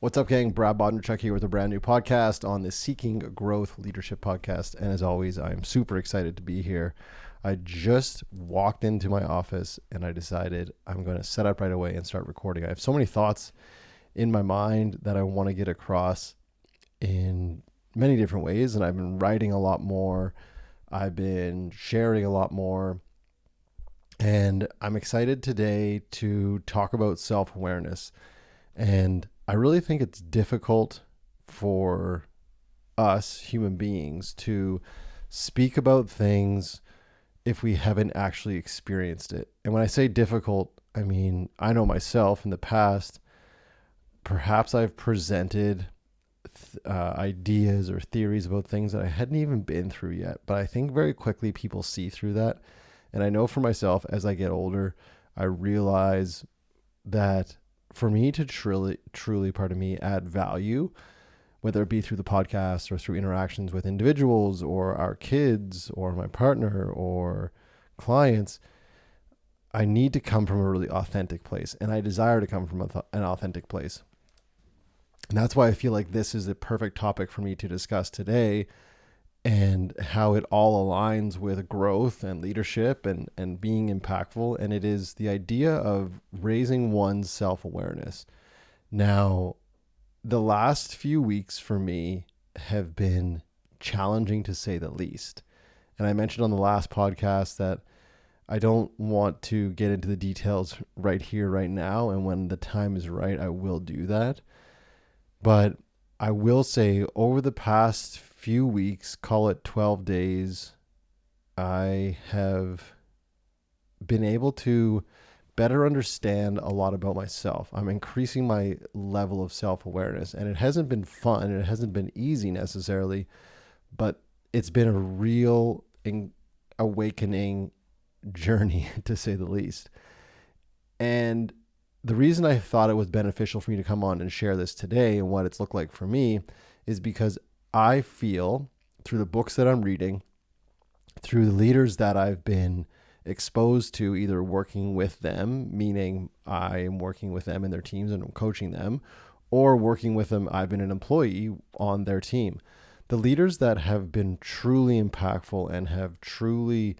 What's up, gang? Brad Bodnerchuk here with a brand new podcast on the Seeking Growth Leadership Podcast. And as always, I'm super excited to be here. I just walked into my office and I decided I'm going to set up right away and start recording. I have so many thoughts in my mind that I want to get across in many different ways. And I've been writing a lot more. I've been sharing a lot more. And I'm excited today to talk about self-awareness. And I really think it's difficult for us human beings to speak about things if we haven't actually experienced it. And when I say difficult, I mean, I know myself in the past, perhaps I've presented ideas or theories about things that I hadn't even been through yet. But I think very quickly people see through that. And I know for myself, as I get older, I realize that for me to truly, pardon me, add value, whether it be through the podcast or through interactions with individuals or our kids or my partner or clients, I need to come from a really authentic place. And I desire to come from an authentic place. And that's why I feel like this is the perfect topic for me to discuss today, and how it all aligns with growth and leadership and being impactful. And it is the idea of raising one's self-awareness. Now, the last few weeks for me have been challenging to say the least. And I mentioned on the last podcast that I don't want to get into the details right here, right now. And when the time is right, I will do that. But I will say over the past few weeks, call it 12 days, I have been able to better understand a lot about myself. I'm increasing my level of self-awareness, and it hasn't been fun and it hasn't been easy necessarily, but it's been a real awakening journey, to say the least. And the reason I thought it was beneficial for me to come on and share this today and what it's looked like for me is because I feel through the books that I'm reading, through the leaders that I've been exposed to, either working with them, meaning I am working with them and their teams and I'm coaching them, or working with them, I've been an employee on their team. The leaders that have been truly impactful and have truly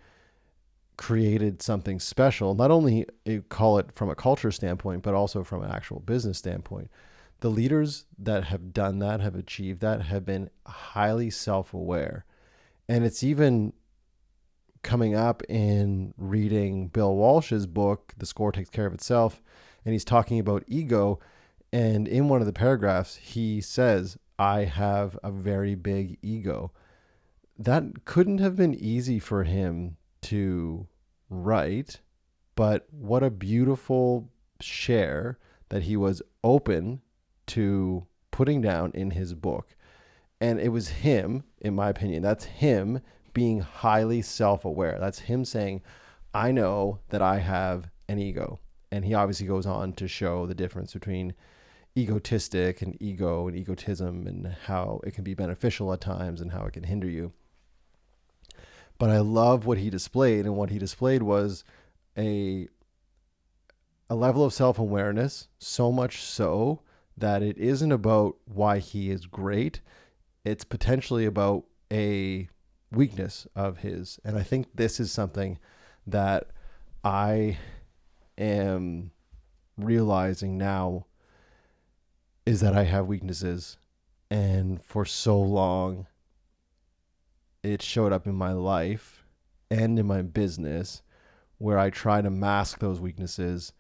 created something special, not only call it from a culture standpoint, but also from an actual business standpoint. The leaders that have done that, have achieved that, have been highly self-aware. And it's even coming up in reading Bill Walsh's book, The Score Takes Care of Itself, and he's talking about ego. And in one of the paragraphs, he says, I have a very big ego. That couldn't have been easy for him to write, but what a beautiful share that he was open to putting down in his book. And it was him, in my opinion, that's him being highly self-aware. That's him saying, I know that I have an ego. And he obviously goes on to show the difference between egotistic and ego and egotism, and how it can be beneficial at times and how it can hinder you. But I love what he displayed, and what he displayed was a level of self-awareness, so much so that it isn't about why he is great. It's potentially about a weakness of his. And I think this is something that I am realizing now, is that I have weaknesses. And for so long, it showed up in my life and in my business, where I try to mask those weaknesses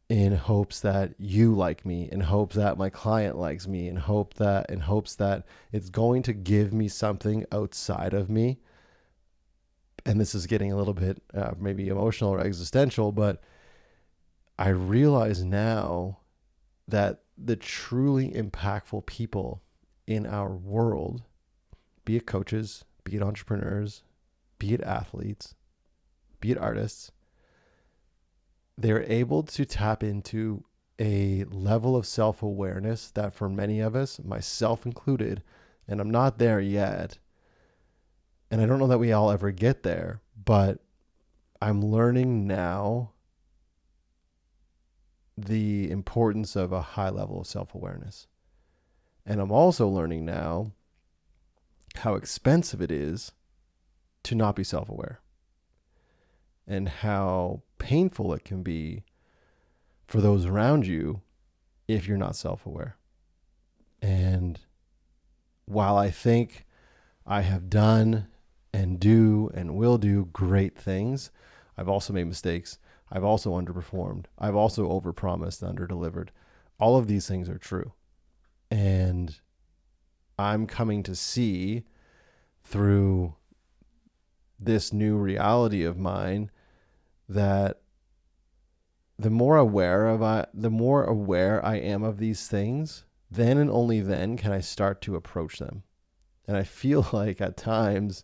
in hopes that you like me, in hopes that my client likes me, in hopes that it's going to give me something outside of me. And this is getting a little bit maybe emotional or existential, but I realize now that the truly impactful people in our world, be it coaches, be it entrepreneurs, be it athletes, be it artists, they're able to tap into a level of self-awareness that for many of us, myself included, and I'm not there yet, and I don't know that we all ever get there, but I'm learning now the importance of a high level of self-awareness. And I'm also learning now how expensive it is to not be self-aware, and how painful it can be for those around you if you're not self-aware. And while I think I have done and do and will do great things, I've also made mistakes. I've also underperformed. I've also overpromised, underdelivered. All of these things are true. And I'm coming to see through this new reality of mine that the more aware I am of these things, then and only then can I start to approach them. And I feel like at times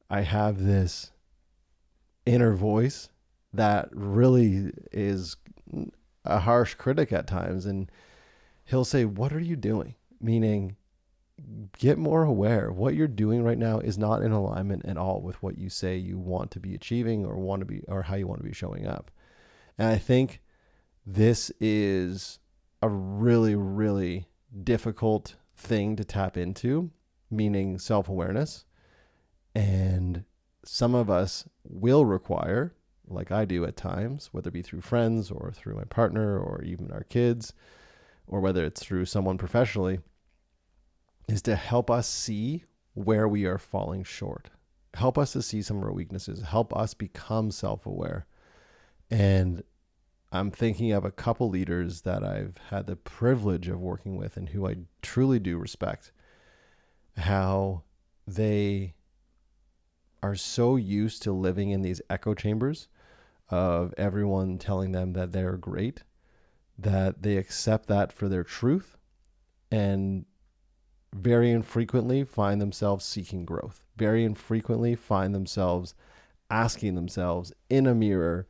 I have this inner voice that really is a harsh critic at times. And he'll say, "What are you doing?" Meaning, get more aware. What you're doing right now is not in alignment at all with what you say you want to be achieving or want to be, or how you want to be showing up. And I think this is a really, really difficult thing to tap into, meaning self-awareness. And some of us will require, like I do at times, whether it be through friends or through my partner or even our kids, or whether it's through someone professionally, is to help us see where we are falling short. Help us to see some of our weaknesses. Help us become self-aware. And I'm thinking of a couple leaders that I've had the privilege of working with and who I truly do respect, how they are so used to living in these echo chambers of everyone telling them that they're great, that they accept that for their truth, and very infrequently find themselves seeking growth. Very infrequently find themselves asking themselves in a mirror,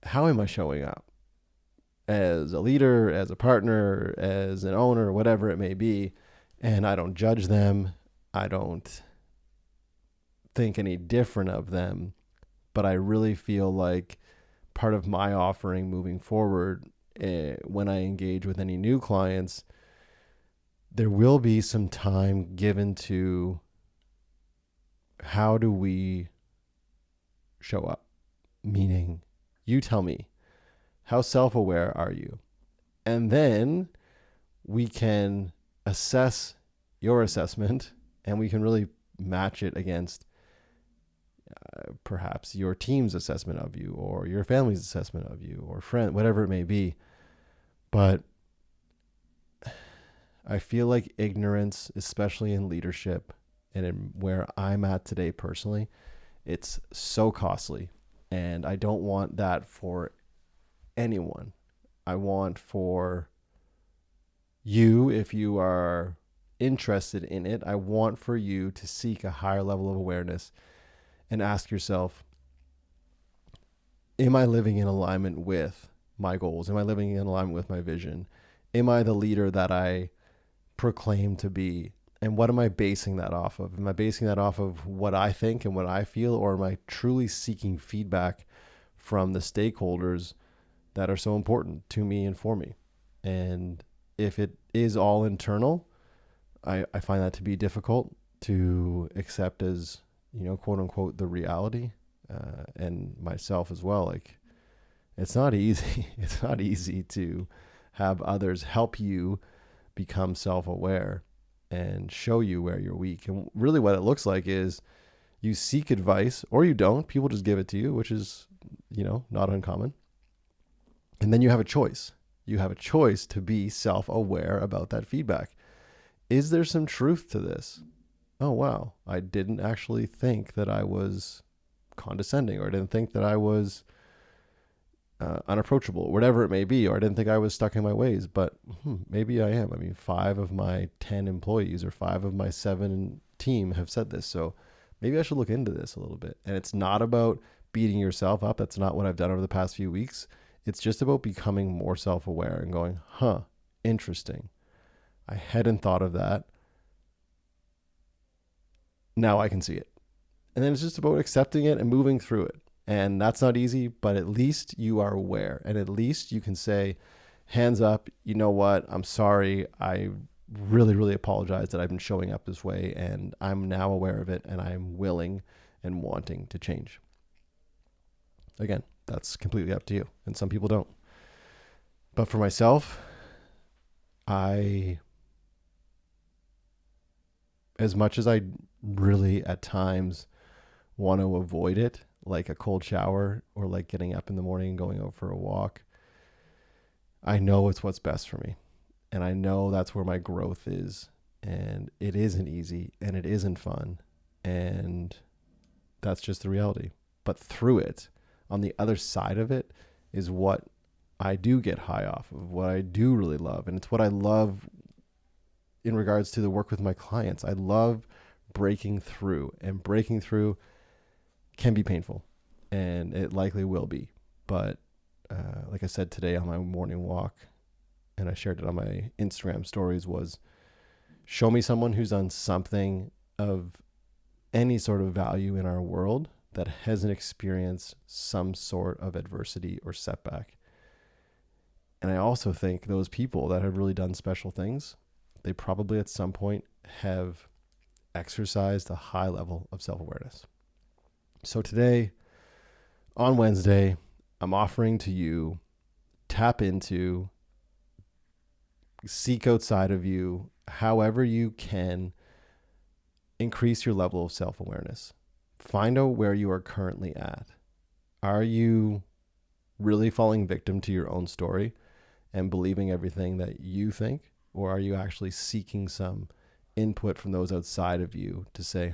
how am I showing up? As a leader, as a partner, as an owner, whatever it may be. And I don't judge them. I don't think any different of them. But I really feel like part of my offering moving forward, when I engage with any new clients, there will be some time given to how do we show up? Meaning, you tell me, how self-aware are you? And then we can assess your assessment, and we can really match it against perhaps your team's assessment of you, or your family's assessment of you, or friend, whatever it may be. But I feel like ignorance, especially in leadership and in where I'm at today personally, it's so costly. And I don't want that for anyone. I want for you, if you are interested in it, I want for you to seek a higher level of awareness and ask yourself, am I living in alignment with my goals? Am I living in alignment with my vision? Am I the leader that I proclaim to be? And what am I basing that off of? Am I basing that off of what I think and what I feel, or am I truly seeking feedback from the stakeholders that are so important to me and for me? And if it is all internal, I find that to be difficult to accept as, quote unquote, the reality, and myself as well. Like, it's not easy. It's not easy to have others help you become self-aware and show you where you're weak. And really what it looks like is you seek advice, or you don't. People just give it to you, which is, not uncommon. And then you have a choice. You have a choice to be self-aware about that feedback. Is there some truth to this? Oh, wow. I didn't actually think that I was condescending, or I didn't think that I was unapproachable, whatever it may be, or I didn't think I was stuck in my ways, but maybe I am. I mean, 5 of my 10 employees or 5 of my 7 team have said this. So maybe I should look into this a little bit. And it's not about beating yourself up. That's not what I've done over the past few weeks. It's just about becoming more self-aware and going, interesting. I hadn't thought of that. Now I can see it. And then it's just about accepting it and moving through it. And that's not easy, but at least you are aware. And at least you can say, hands up, you know what? I'm sorry. I really, really apologize that I've been showing up this way. And I'm now aware of it. And I'm willing and wanting to change. Again, that's completely up to you. And some people don't. But for myself, as much as I really at times want to avoid it, like a cold shower or like getting up in the morning and going out for a walk, I know it's what's best for me. And I know that's where my growth is. And it isn't easy and it isn't fun. And that's just the reality. But through it, on the other side of it, is what I do get high off of, what I do really love. And it's what I love in regards to the work with my clients. I love breaking through, and breaking through can be painful, and it likely will be. But like I said today on my morning walk, and I shared it on my Instagram stories, was show me someone who's done something of any sort of value in our world that hasn't experienced some sort of adversity or setback. And I also think those people that have really done special things, they probably at some point have exercised a high level of self-awareness. So today, on Wednesday, I'm offering to you, tap into, seek outside of you, however you can increase your level of self-awareness. Find out where you are currently at. Are you really falling victim to your own story and believing everything that you think? Or are you actually seeking some input from those outside of you to say,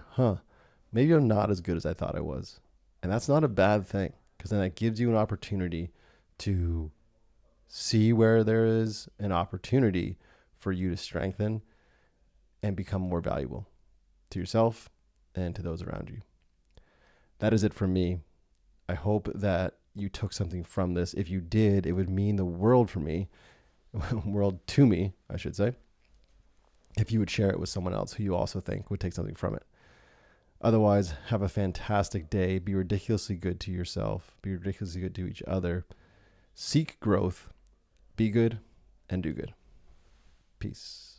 maybe I'm not as good as I thought I was? And that's not a bad thing, because then that gives you an opportunity to see where there is an opportunity for you to strengthen and become more valuable to yourself and to those around you. That is it for me. I hope that you took something from this. If you did, it would mean the world for me, world to me, I should say, if you would share it with someone else who you also think would take something from it. Otherwise, have a fantastic day. Be ridiculously good to yourself. Be ridiculously good to each other. Seek growth. Be good and do good. Peace.